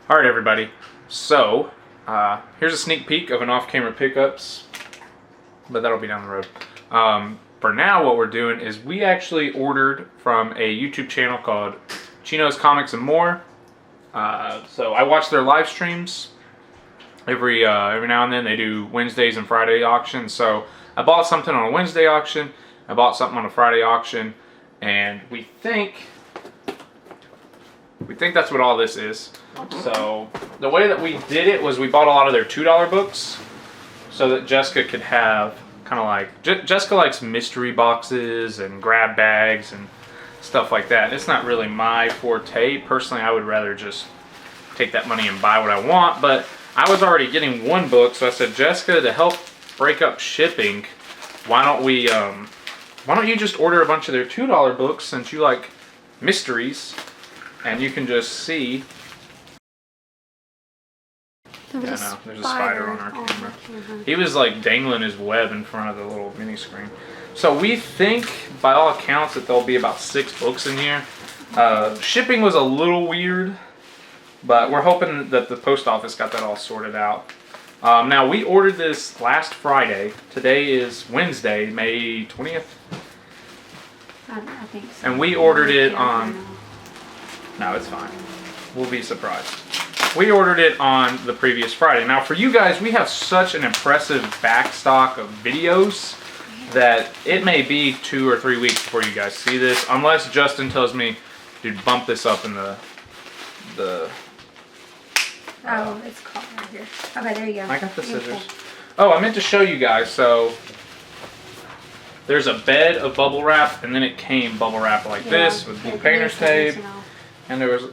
Alright everybody, so here's a sneak peek of an off-camera pickups, but that'll be down the road. For now what we're doing is we actually ordered from a YouTube channel called Chino's Comics and More. So I watch their live streams every now and then. They do Wednesdays and Friday auctions. So I bought something on a Wednesday auction, I bought something on a Friday auction, and we think that's what all this is. So the way that we did it was we bought a lot of their $2 books so that Jessica could have kind of like, Jessica likes mystery boxes and grab bags and stuff like that. It's not really my forte. Personally, I would rather just take that money and buy what I want, but I was already getting one book, so I said, Jessica, to help break up shipping, why don't you just order a bunch of their $2 books since you like mysteries, and you can just see. There's a spider on our camera. He was like dangling his web in front of the little mini screen. So we think, by all accounts, that there'll be about 6 books in here. Shipping was a little weird, but we're hoping that the post office got that all sorted out. Now, we ordered this last Friday. Today is Wednesday, May 20th. I think so. And we ordered it on... No, it's fine. We'll be surprised. We ordered it on the previous Friday. Now, for you guys, we have such an impressive backstock of videos that it may be 2 or 3 weeks before you guys see this, unless Justin tells me, dude, bump this up in the oh, it's caught right here. Okay, there you go. I got the scissors. Oh, I meant to show you guys. So there's a bed of bubble wrap, and then it came bubble wrap like this with blue painter's tape. And there was,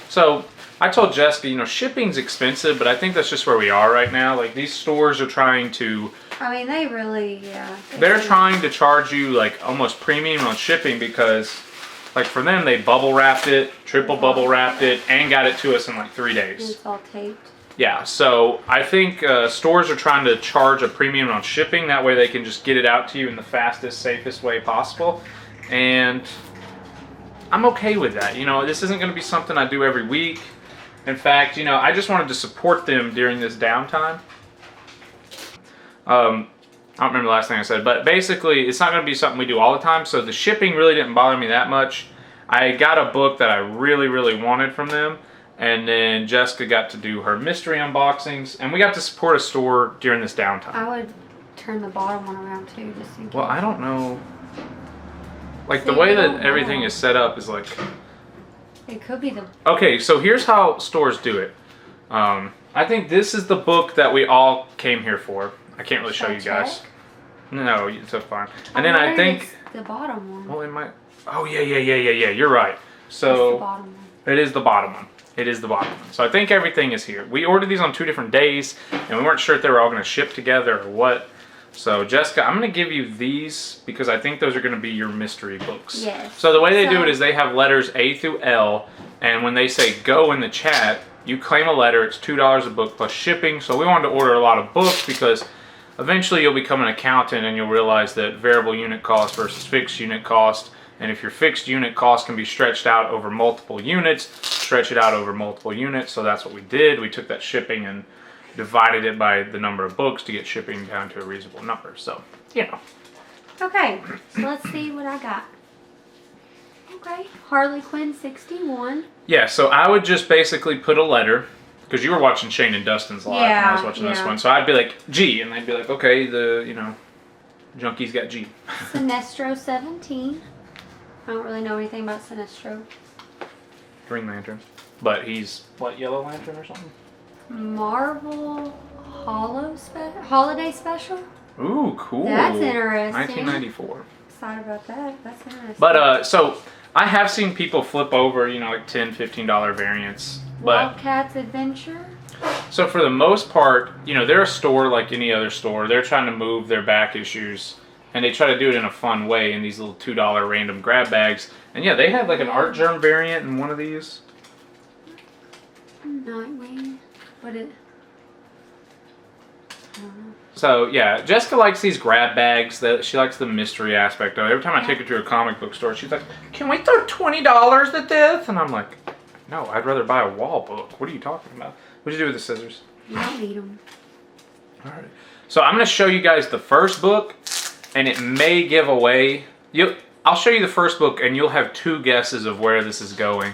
so I told Jessica, you know, shipping's expensive, but I think that's just where we are right now. Like, these stores are trying to, I mean, they really, yeah. They're trying to charge you like almost premium on shipping because, like, for them, they bubble wrapped it, triple bubble wrapped it, and got it to us in like 3 days. It's all taped. Yeah, so I think stores are trying to charge a premium on shipping. That way they can just get it out to you in the fastest, safest way possible. And I'm okay with that. You know, this isn't going to be something I do every week. In fact, you know, I just wanted to support them during this downtime. I don't remember the last thing I said, but basically it's not going to be something we do all the time, so the shipping really didn't bother me that much. I got a book that I really, really wanted from them, and then Jessica got to do her mystery unboxings, and we got to support a store during this downtime. I would turn the bottom one around too, just in case. Well, I don't know. Like, the way that everything is set up is like... It could be the... Okay, so here's how stores do it. I think this is the book that we all came here for. I can't really show you guys. No, it's fine. And then I think... the bottom one. Well, it might... Oh, yeah, you're right. So... The bottom one. It is the bottom one. It is the bottom one. So I think everything is here. We ordered these on 2 different days, and we weren't sure if they were all going to ship together or what. So, Jessica, I'm going to give you these because I think those are going to be your mystery books. Yes. So the way they do it is they have letters A through L, and when they say go in the chat, you claim a letter. It's $2 a book plus shipping. So we wanted to order a lot of books because eventually you'll become an accountant and you'll realize that variable unit cost versus fixed unit cost. And if your fixed unit cost can be stretched out over multiple units, stretch it out over multiple units. So that's what we did. We took that shipping and divided it by the number of books to get shipping down to a reasonable number. So, you know. Okay, so let's see what I got. Okay, Harley Quinn 61. Yeah, so I would just basically put a letter, because you were watching Shane and Dustin's live, and I was watching this one. So I'd be like, G, and they'd be like, okay, Junkies got G. Sinestro 17. I don't really know anything about Sinestro. Green Lantern. But he's, what, Yellow Lantern or something? Marvel Holiday Special. Ooh, cool. That's interesting. 1994. Excited about that. That's interesting. But, so, I have seen people flip over, you know, like $10, $15 variants. Wildcats Adventure. So for the most part, you know, they're a store like any other store. They're trying to move their back issues, and they try to do it in a fun way in these little $2 random grab bags. And yeah, they have like an Art Germ variant in one of these. Nightwing. What is? So yeah, Jessica likes these grab bags. That she likes the mystery aspect of it. Every time I take her to a comic book store, she's like, "Can we throw $20 at this?" And I'm like, No, I'd rather buy a wall book. What are you talking about? What'd you do with the scissors? You don't need them. All right. So I'm going to show you guys the first book, and it may give away. I'll show you the first book, and you'll have 2 guesses of where this is going.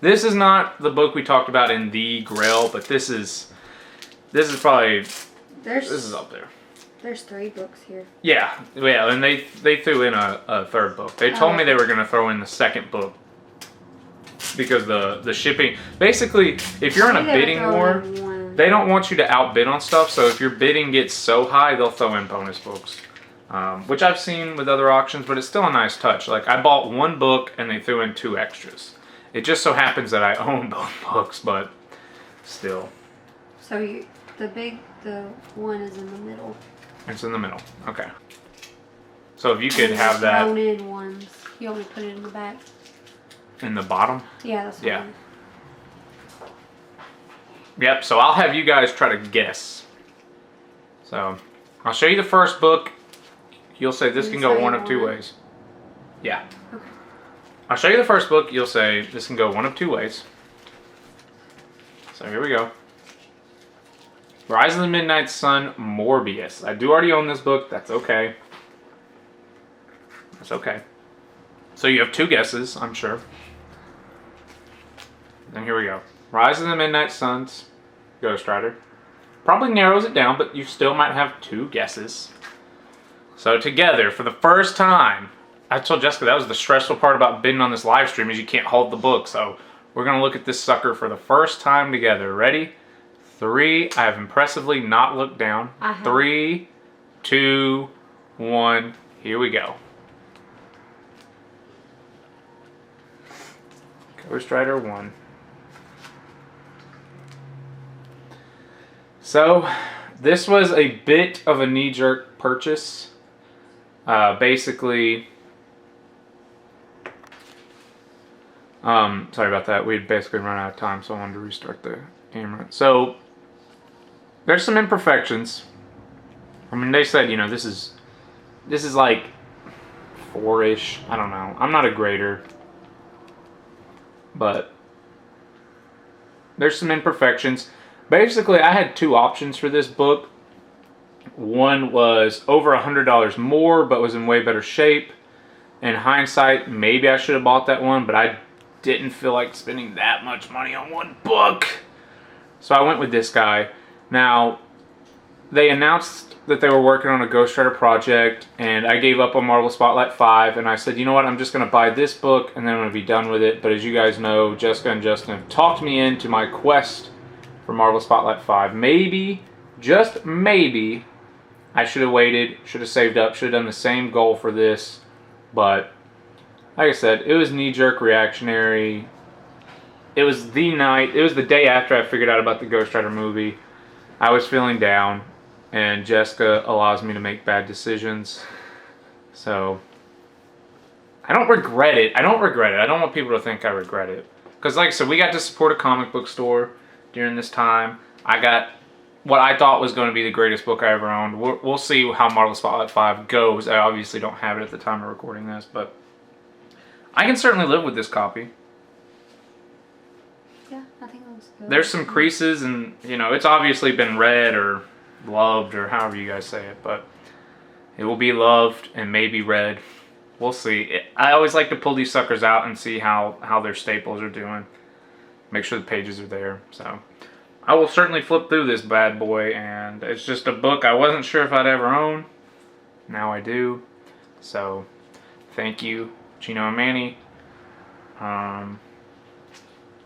This is not the book we talked about in the Grail, but this is probably this is up there. There's 3 books here. Yeah, and they threw in a third book. They told me they were going to throw in the second book because the shipping. Basically, if you're in a bidding war, they don't want you to outbid on stuff. So if your bidding gets so high, they'll throw in bonus books, which I've seen with other auctions, but it's still a nice touch. Like I bought 1 book and they threw in 2 extras. It just so happens that I own both books, but still. So the one is in the middle. It's in the middle. Okay. So if you could have that. Thrown in ones. You want me to put it in the back? In the bottom? Yeah, that's yeah. Yep, so I'll have you guys try to guess. So I'll show you the first book. You'll say this can go one of 2 ways. Yeah. Okay. I'll show you the first book. You'll say this can go one of 2 ways. So here we go. Rise of the Midnight Sun, Morbius. I do already own this book. That's okay. That's okay. So you have 2 guesses, I'm sure. And here we go. Rise of the Midnight Suns, Ghost Rider. Probably narrows it down, but you still might have 2 guesses. So together, for the first time, I told Jessica that was the stressful part about bidding on this live stream is you can't hold the book. So we're going to look at this sucker for the first time together. Ready? 3. I have impressively not looked down. 3, 2, 1. Here we go. Ghost Rider 1. So, this was a bit of a knee-jerk purchase. Basically, sorry about that. We'd basically run out of time, so I wanted to restart the camera. So, there's some imperfections. I mean, they said, you know, this is like 4-ish. I don't know. I'm not a grader. But there's some imperfections. Basically, I had 2 options for this book. One was over $100 more, but was in way better shape. In hindsight, maybe I should have bought that one, but I didn't feel like spending that much money on 1 book. So I went with this guy. Now, they announced that they were working on a Ghost Rider project, and I gave up on Marvel Spotlight 5, and I said, you know what, I'm just going to buy this book, and then I'm going to be done with it. But as you guys know, Jessica and Justin have talked me into my quest for Marvel Spotlight 5. Maybe, just maybe, I should have waited, should have saved up, should have done the same goal for this. But, like I said, it was knee-jerk reactionary. It was the night, it was the day after I figured out about the Ghost Rider movie. I was feeling down, and Jessica allows me to make bad decisions. So, I don't regret it. I don't want people to think I regret it. Because like I said, we got to support a comic book store during this time. I got what I thought was going to be the greatest book I ever owned. We'll see how Marvel Spotlight 5 goes. I obviously don't have it at the time of recording this, but I can certainly live with this copy. Yeah, I think it looks good. There's some creases, and you know, it's obviously been read or loved or however you guys say it, but it will be loved and maybe read. We'll see. I always like to pull these suckers out and see how their staples are doing. Make sure the pages are there. So I will certainly flip through this bad boy, and it's just a book I wasn't sure if I'd ever own. Now I do. So thank you, Chino and Manny.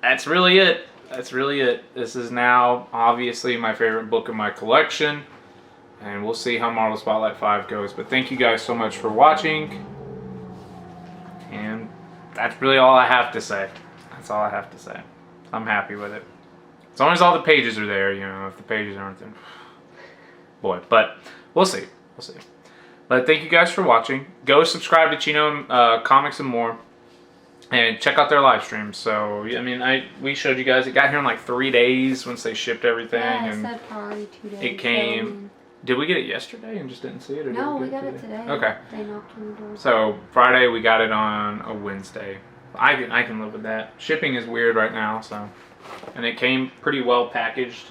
That's really it. That's really it. This is now obviously my favorite book in my collection, and we'll see how Marvel Spotlight 5 goes. But thank you guys so much for watching, and that's really all I have to say. That's all I have to say. I'm happy with it. As long as all the pages are there, you know. If the pages aren't, then boy. But we'll see. We'll see. But thank you guys for watching. Go subscribe to Chino Comics and More. And check out their live streams. So, I mean, we showed you guys. It got here in like 3 days once they shipped everything. Yeah, and said probably 2 days. it came. Did we get it yesterday and just didn't see it? Or No, did we got it today. Okay. They knocked on the door. So, Friday we got it on a Wednesday. I can live with that. Shipping is weird right now, so. And it came pretty well packaged.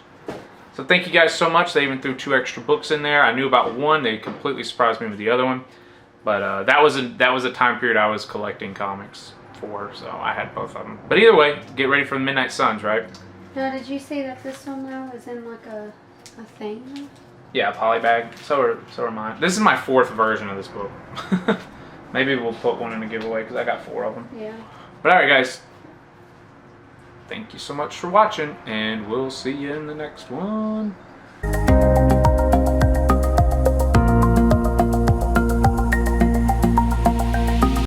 So thank you guys so much. They even threw 2 extra books in there. I knew about one. They completely surprised me with the other one. But that was a time period I was collecting comics for, so I had both of them. But either way, get ready for the Midnight Suns, right? Now, did you say that this one now is in like a thing? Yeah, a poly bag. So are mine. This is my 4th version of this book. Maybe we'll put one in a giveaway because I got 4 of them. Yeah. But alright guys, thank you so much for watching, and we'll see you in the next one.